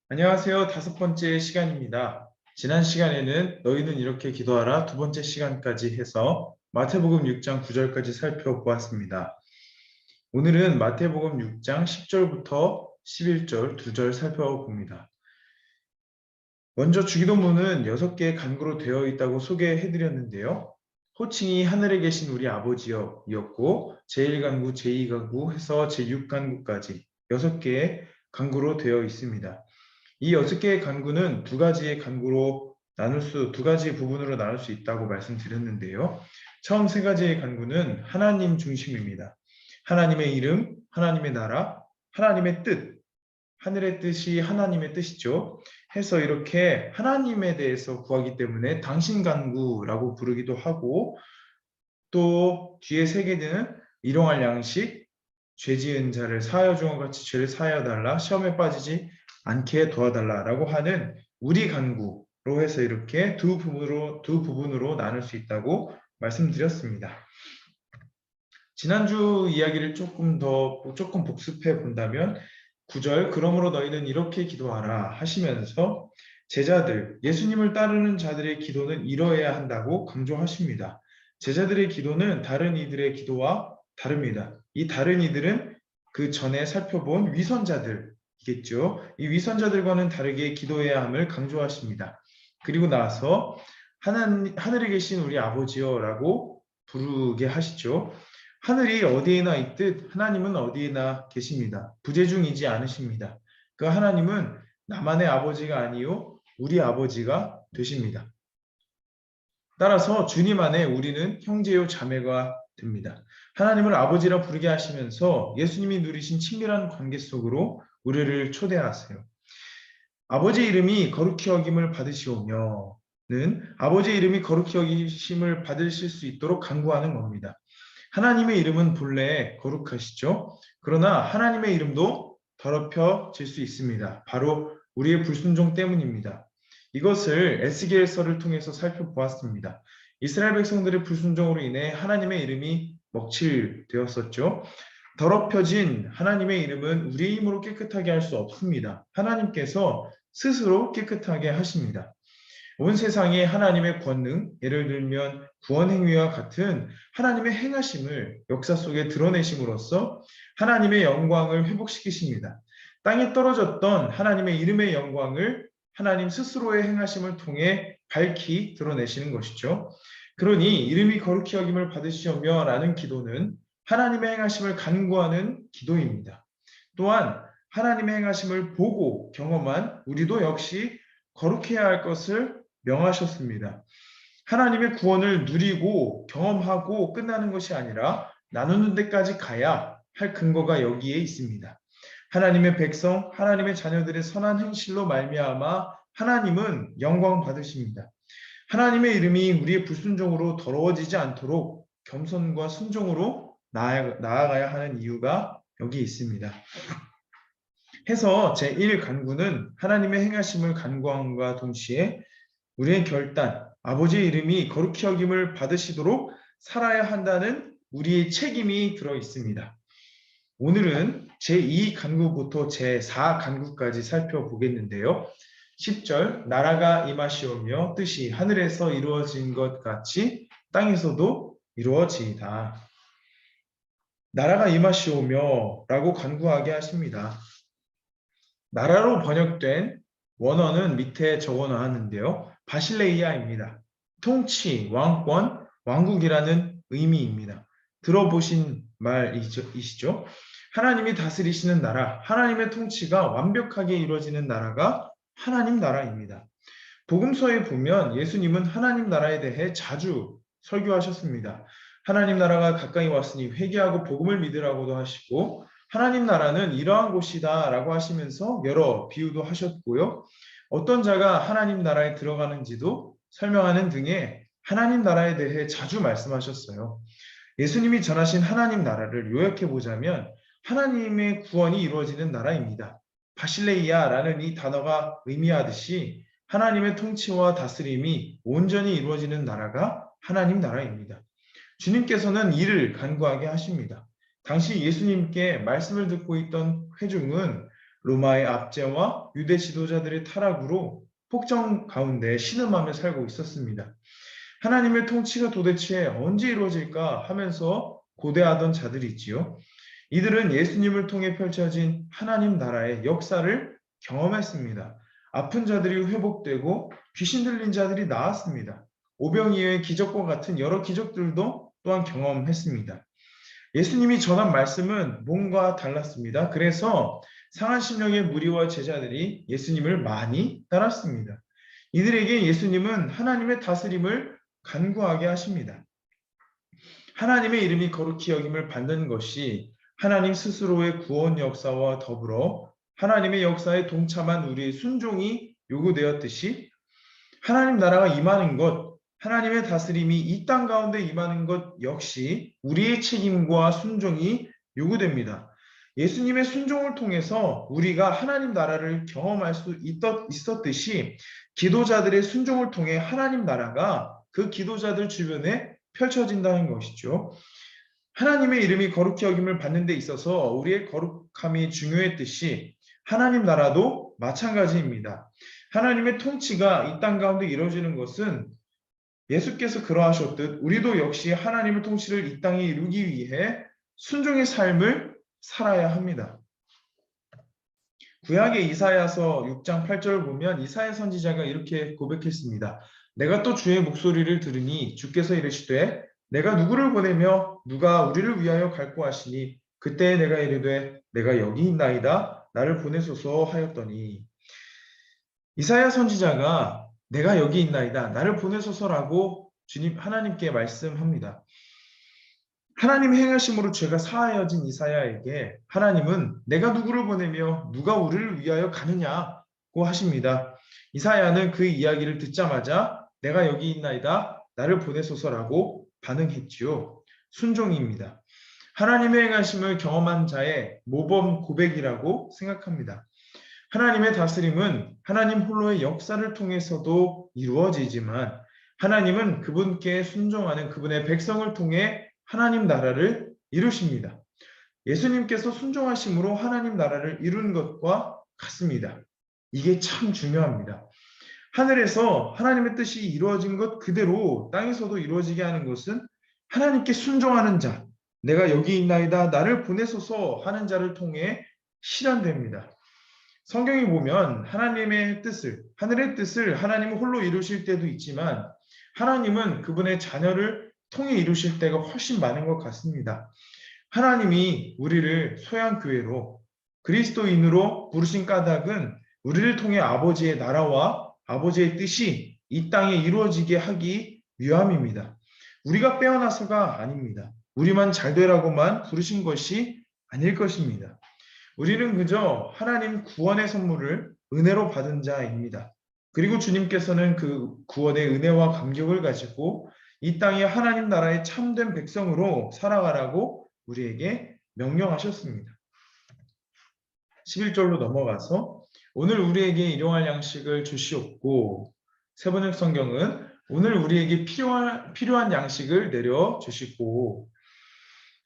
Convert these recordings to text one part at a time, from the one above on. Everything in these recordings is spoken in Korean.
안녕하세요. 다섯 번째 시간입니다. 지난 시간에는 너희는 이렇게 기도하라 두 번째 시간까지 해서 마태복음 6장 9절까지 살펴보았습니다. 오늘은 마태복음 6장 10절부터 11절 두 절 살펴봅니다. 먼저 주기도문은 6개의 간구로 되어 있다고 소개해드렸는데요. 호칭이 하늘에 계신 우리 아버지여 이었고 제1간구, 제2간구 해서 제6간구까지 6개의 간구로 되어 있습니다. 이 6개의 간구는 두 가지 부분으로 나눌 수 있다고 말씀드렸는데요. 처음 세 가지의 간구는 하나님 중심입니다. 하나님의 이름, 하나님의 나라, 하나님의 뜻, 하늘의 뜻이 하나님의 뜻이죠. 해서 이렇게 하나님에 대해서 구하기 때문에 당신 간구라고 부르기도 하고, 또 뒤에 세 개는 일용할 양식, 죄 지은 자를 사하여 주어 같이 죄를 사하여 달라, 시험에 빠지지 않게 도와달라라고 하는 우리 간구로 해서 이렇게 두 부분으로 나눌 수 있다고 말씀드렸습니다. 지난주 이야기를 조금 복습해 본다면 9절 그러므로 너희는 이렇게 기도하라 하시면서 제자들, 예수님을 따르는 자들의 기도는 이러해야 한다고 강조하십니다. 제자들의 기도는 다른 이들의 기도와 다릅니다. 이 다른 이들은 그 전에 살펴본 위선자들이겠죠. 이 위선자들과는 다르게 기도해야 함을 강조하십니다. 그리고 나서 하늘에 계신 우리 아버지여라고 부르게 하시죠. 하늘이 어디에나 있듯 하나님은 어디에나 계십니다. 부재중이지 않으십니다. 그 하나님은 나만의 아버지가 아니요 우리 아버지가 되십니다. 따라서 주님 안에 우리는 형제요 자매가 됩니다. 하나님을 아버지라 부르게 하시면서 예수님이 누리신 친밀한 관계 속으로 우리를 초대하세요. 아버지 이름이 거룩히 여김을 받으시오며는 아버지 이름이 거룩히 여기심을 받으실 수 있도록 간구하는 겁니다. 하나님의 이름은 본래 거룩하시죠. 그러나 하나님의 이름도 더럽혀질 수 있습니다. 바로 우리의 불순종 때문입니다. 이것을 에스겔서를 통해서 살펴보았습니다. 이스라엘 백성들의 불순종으로 인해 하나님의 이름이 먹칠되었었죠. 더럽혀진 하나님의 이름은 우리의 힘으로 깨끗하게 할 수 없습니다. 하나님께서 스스로 깨끗하게 하십니다. 온 세상에 하나님의 권능, 예를 들면 구원 행위와 같은 하나님의 행하심을 역사 속에 드러내심으로써 하나님의 영광을 회복시키십니다. 땅에 떨어졌던 하나님의 이름의 영광을 하나님 스스로의 행하심을 통해 밝히 드러내시는 것이죠. 그러니 이름이 거룩히 여김을 받으시오며 라는 기도는 하나님의 행하심을 간구하는 기도입니다. 또한 하나님의 행하심을 보고 경험한 우리도 역시 거룩해야 할 것을 명하셨습니다. 하나님의 구원을 누리고 경험하고 끝나는 것이 아니라 나누는 데까지 가야 할 근거가 여기에 있습니다. 하나님의 백성, 하나님의 자녀들의 선한 행실로 말미암아 하나님은 영광 받으십니다. 하나님의 이름이 우리의 불순종으로 더러워지지 않도록 겸손과 순종으로 나아가야 하는 이유가 여기 있습니다. 해서 제1간구는 하나님의 행하심을 간구함과 동시에 우리의 결단, 아버지의 이름이 거룩히 여김을 받으시도록 살아야 한다는 우리의 책임이 들어 있습니다. 오늘은 제2간구부터 제4간구까지 살펴보겠는데요. 10절 나라가 임하시오며 뜻이 하늘에서 이루어진 것 같이 땅에서도 이루어지이다. 나라가 임하시오며 라고 간구하게 하십니다. 나라로 번역된 원어는 밑에 적어 놨는데요. 바실레이아입니다. 통치, 왕권, 왕국이라는 의미입니다. 들어보신 말이시죠? 하나님이 다스리시는 나라, 하나님의 통치가 완벽하게 이루어지는 나라가 하나님 나라입니다. 복음서에 보면 예수님은 하나님 나라에 대해 자주 설교하셨습니다. 하나님 나라가 가까이 왔으니 회개하고 복음을 믿으라고도 하시고 하나님 나라는 이러한 곳이다 라고 하시면서 여러 비유도 하셨고요. 어떤 자가 하나님 나라에 들어가는지도 설명하는 등의 하나님 나라에 대해 자주 말씀하셨어요. 예수님이 전하신 하나님 나라를 요약해 보자면 하나님의 구원이 이루어지는 나라입니다. 바실레이아라는 이 단어가 의미하듯이 하나님의 통치와 다스림이 온전히 이루어지는 나라가 하나님 나라입니다. 주님께서는 이를 간구하게 하십니다. 당시 예수님께 말씀을 듣고 있던 회중은 로마의 압제와 유대 지도자들의 타락으로 폭정 가운데 신음하며 살고 있었습니다. 하나님의 통치가 도대체 언제 이루어질까 하면서 고대하던 자들이 있지요. 이들은 예수님을 통해 펼쳐진 하나님 나라의 역사를 경험했습니다. 아픈 자들이 회복되고 귀신 들린 자들이 나았습니다. 오병이어의 기적과 같은 여러 기적들도 또한 경험했습니다. 예수님이 전한 말씀은 뭔가 달랐습니다. 그래서 상한 심령의 무리와 제자들이 예수님을 많이 따랐습니다. 이들에게 예수님은 하나님의 다스림을 간구하게 하십니다. 하나님의 이름이 거룩히 여김을 받는 것이 하나님 스스로의 구원 역사와 더불어 하나님의 역사에 동참한 우리의 순종이 요구되었듯이 하나님 나라가 임하는 것, 하나님의 다스림이 이 땅 가운데 임하는 것 역시 우리의 책임과 순종이 요구됩니다. 예수님의 순종을 통해서 우리가 하나님 나라를 경험할 수 있었듯이 기도자들의 순종을 통해 하나님 나라가 그 기도자들 주변에 펼쳐진다는 것이죠. 하나님의 이름이 거룩히 여김을 받는 데 있어서 우리의 거룩함이 중요했듯이 하나님 나라도 마찬가지입니다. 하나님의 통치가 이 땅 가운데 이루어지는 것은 예수께서 그러하셨듯 우리도 역시 하나님의 통치를 이 땅에 이루기 위해 순종의 삶을 살아야 합니다. 구약의 이사야서 6장 8절을 보면 이사야 선지자가 이렇게 고백했습니다. 내가 또 주의 목소리를 들으니 주께서 이르시되 내가 누구를 보내며 누가 우리를 위하여 갈고 하시니 그때 내가 이르되 내가 여기 있나이다 나를 보내소서 하였더니 이사야 선지자가 내가 여기 있나이다 나를 보내소서라고 주님 하나님께 말씀합니다. 하나님의 행하심으로 죄가 사하여진 이사야에게 하나님은 내가 누구를 보내며 누가 우리를 위하여 가느냐고 하십니다. 이사야는 그 이야기를 듣자마자 내가 여기 있나이다 나를 보내소서라고 반응했지요. 순종입니다. 하나님의 행하심을 경험한 자의 모범 고백이라고 생각합니다. 하나님의 다스림은 하나님 홀로의 역사를 통해서도 이루어지지만 하나님은 그분께 순종하는 그분의 백성을 통해 하나님 나라를 이루십니다. 예수님께서 순종하심으로 하나님 나라를 이룬 것과 같습니다. 이게 참 중요합니다. 하늘에서 하나님의 뜻이 이루어진 것 그대로 땅에서도 이루어지게 하는 것은 하나님께 순종하는 자, 내가 여기 있나이다 나를 보내소서 하는 자를 통해 실현됩니다. 성경에 보면 하나님의 뜻을, 하늘의 뜻을 하나님은 홀로 이루실 때도 있지만 하나님은 그분의 자녀를 통해 이루실 때가 훨씬 많은 것 같습니다. 하나님이 우리를 소양교회로 그리스도인으로 부르신 까닭은 우리를 통해 아버지의 나라와 아버지의 뜻이 이 땅에 이루어지게 하기 위함입니다. 우리가 빼어나서가 아닙니다. 우리만 잘 되라고만 부르신 것이 아닐 것입니다. 우리는 그저 하나님 구원의 선물을 은혜로 받은 자입니다. 그리고 주님께서는 그 구원의 은혜와 감격을 가지고 이 땅에 하나님 나라의 참된 백성으로 살아가라고 우리에게 명령하셨습니다. 11절로 넘어가서 오늘 우리에게 일용할 양식을 주시옵고 세번역 성경은 오늘 우리에게 필요한 양식을 내려주시고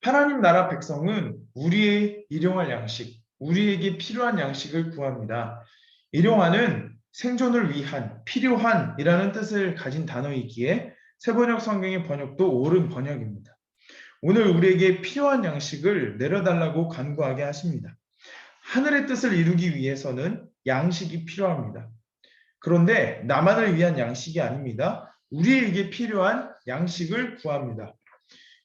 하나님 나라 백성은 우리의 일용할 양식, 우리에게 필요한 양식을 구합니다. 일용하는 생존을 위한, 필요한이라는 뜻을 가진 단어이기에 세번역 성경의 번역도 옳은 번역입니다. 오늘 우리에게 필요한 양식을 내려달라고 간구하게 하십니다. 하늘의 뜻을 이루기 위해서는 양식이 필요합니다. 그런데 나만을 위한 양식이 아닙니다. 우리에게 필요한 양식을 구합니다.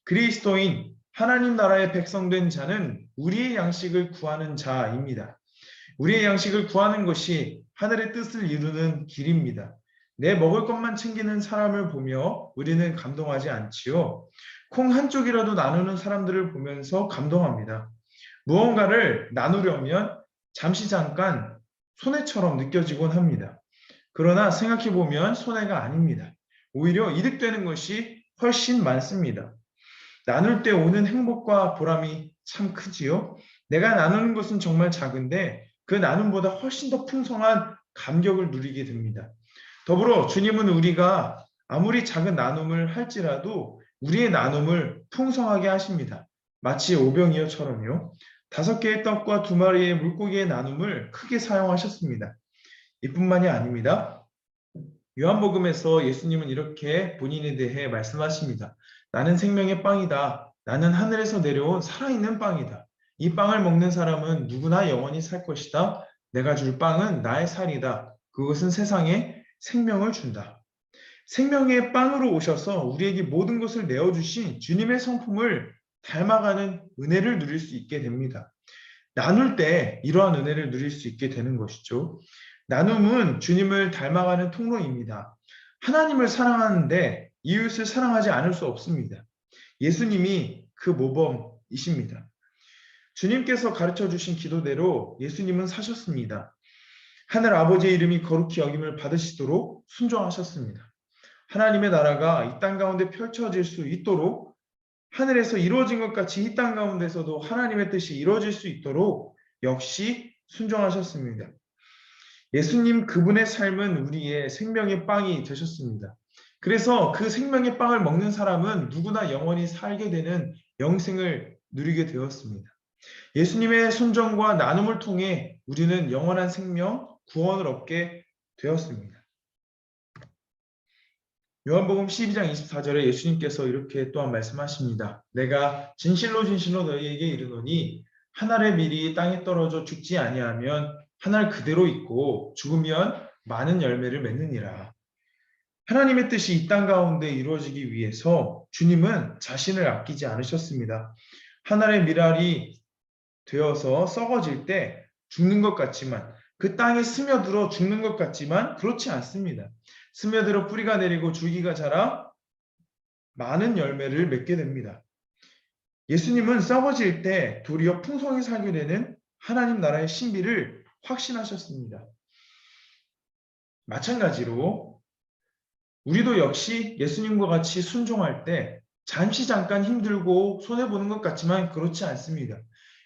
그리스도인, 하나님 나라의 백성된 자는 우리의 양식을 구하는 자입니다. 우리의 양식을 구하는 것이 하늘의 뜻을 이루는 길입니다. 내 먹을 것만 챙기는 사람을 보며 우리는 감동하지 않지요. 콩 한 쪽이라도 나누는 사람들을 보면서 감동합니다. 무언가를 나누려면 잠깐 손해처럼 느껴지곤 합니다. 그러나 생각해보면 손해가 아닙니다. 오히려 이득되는 것이 훨씬 많습니다. 나눌 때 오는 행복과 보람이 참 크지요. 내가 나누는 것은 정말 작은데 그 나눔보다 훨씬 더 풍성한 감격을 누리게 됩니다. 더불어 주님은 우리가 아무리 작은 나눔을 할지라도 우리의 나눔을 풍성하게 하십니다. 마치 오병이어처럼요. 5개의 떡과 2마리의 물고기의 나눔을 크게 사용하셨습니다. 이뿐만이 아닙니다. 요한복음에서 예수님은 이렇게 본인에 대해 말씀하십니다. 나는 생명의 빵이다. 나는 하늘에서 내려온 살아있는 빵이다. 이 빵을 먹는 사람은 누구나 영원히 살 것이다. 내가 줄 빵은 나의 살이다. 그것은 세상에 생명을 준다. 생명의 빵으로 오셔서 우리에게 모든 것을 내어주신 주님의 성품을 닮아가는 은혜를 누릴 수 있게 됩니다. 나눌 때 이러한 은혜를 누릴 수 있게 되는 것이죠. 나눔은 주님을 닮아가는 통로입니다. 하나님을 사랑하는데 이웃을 사랑하지 않을 수 없습니다. 예수님이 그 모범이십니다. 주님께서 가르쳐 주신 기도대로 예수님은 사셨습니다. 하늘 아버지의 이름이 거룩히 여김을 받으시도록 순종하셨습니다. 하나님의 나라가 이 땅 가운데 펼쳐질 수 있도록 하늘에서 이루어진 것 같이 이 땅 가운데서도 하나님의 뜻이 이루어질 수 있도록 역시 순종하셨습니다. 예수님 그분의 삶은 우리의 생명의 빵이 되셨습니다. 그래서 그 생명의 빵을 먹는 사람은 누구나 영원히 살게 되는 영생을 누리게 되었습니다. 예수님의 순종과 나눔을 통해 우리는 영원한 생명, 구원을 얻게 되었습니다. 요한복음 12장 24절에 예수님께서 이렇게 또한 말씀하십니다. 내가 진실로 진실로 너희에게 이르노니 한 알의 밀이 땅에 떨어져 죽지 아니하면 한 알 그대로 있고 죽으면 많은 열매를 맺느니라. 하나님의 뜻이 이 땅 가운데 이루어지기 위해서 주님은 자신을 아끼지 않으셨습니다. 한 알의 밀알이 되어서 썩어질 때 죽는 것 같지만 그 땅에 스며들어 죽는 것 같지만 그렇지 않습니다. 스며들어 뿌리가 내리고 줄기가 자라 많은 열매를 맺게 됩니다. 예수님은 썩어질 때 도리어 풍성히 살게 되는 하나님 나라의 신비를 확신하셨습니다. 마찬가지로 우리도 역시 예수님과 같이 순종할 때 잠시 잠깐 힘들고 손해보는 것 같지만 그렇지 않습니다.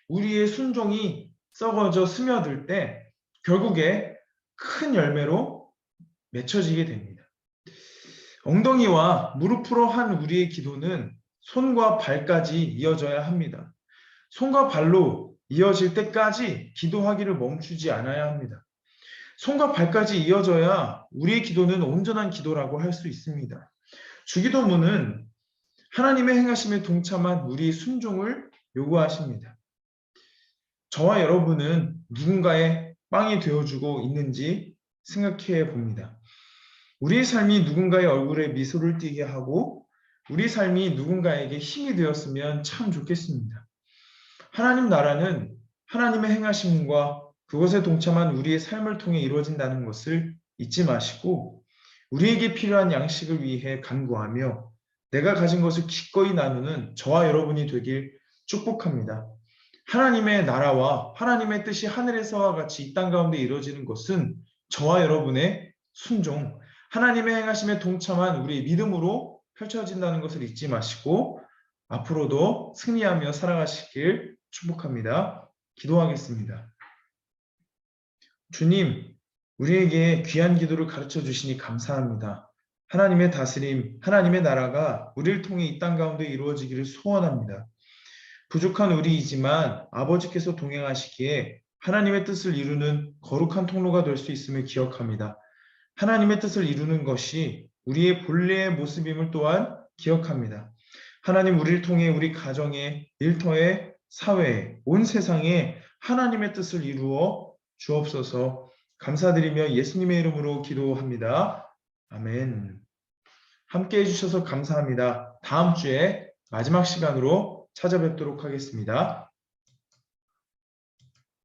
우리의 순종이 썩어져 스며들 때 결국에 큰 열매로 맺혀지게 됩니다. 엉덩이와 무릎으로 한 우리의 기도는 손과 발까지 이어져야 합니다. 손과 발로 이어질 때까지 기도하기를 멈추지 않아야 합니다. 손과 발까지 이어져야 우리의 기도는 온전한 기도라고 할 수 있습니다. 주기도문은 하나님의 행하심에 동참한 우리의 순종을 요구하십니다. 저와 여러분은 누군가의 빵이 되어주고 있는지 생각해 봅니다. 우리의 삶이 누군가의 얼굴에 미소를 띠게 하고 우리 삶이 누군가에게 힘이 되었으면 참 좋겠습니다. 하나님 나라는 하나님의 행하심과 그것에 동참한 우리의 삶을 통해 이루어진다는 것을 잊지 마시고 우리에게 필요한 양식을 위해 간구하며 내가 가진 것을 기꺼이 나누는 저와 여러분이 되길 축복합니다. 하나님의 나라와 하나님의 뜻이 하늘에서와 같이 이 땅 가운데 이루어지는 것은 저와 여러분의 순종, 하나님의 행하심에 동참한 우리의 믿음으로 펼쳐진다는 것을 잊지 마시고 앞으로도 승리하며 살아가시길 축복합니다. 기도하겠습니다. 주님, 우리에게 귀한 기도를 가르쳐 주시니 감사합니다. 하나님의 다스림, 하나님의 나라가 우리를 통해 이 땅 가운데 이루어지기를 소원합니다. 부족한 우리이지만 아버지께서 동행하시기에 하나님의 뜻을 이루는 거룩한 통로가 될 수 있음을 기억합니다. 하나님의 뜻을 이루는 것이 우리의 본래의 모습임을 또한 기억합니다. 하나님 우리를 통해 우리 가정에, 일터에, 사회에, 온 세상에 하나님의 뜻을 이루어 주옵소서. 감사드리며 예수님의 이름으로 기도합니다. 아멘. 함께 해주셔서 감사합니다. 다음 주에 마지막 시간으로 찾아뵙도록 하겠습니다.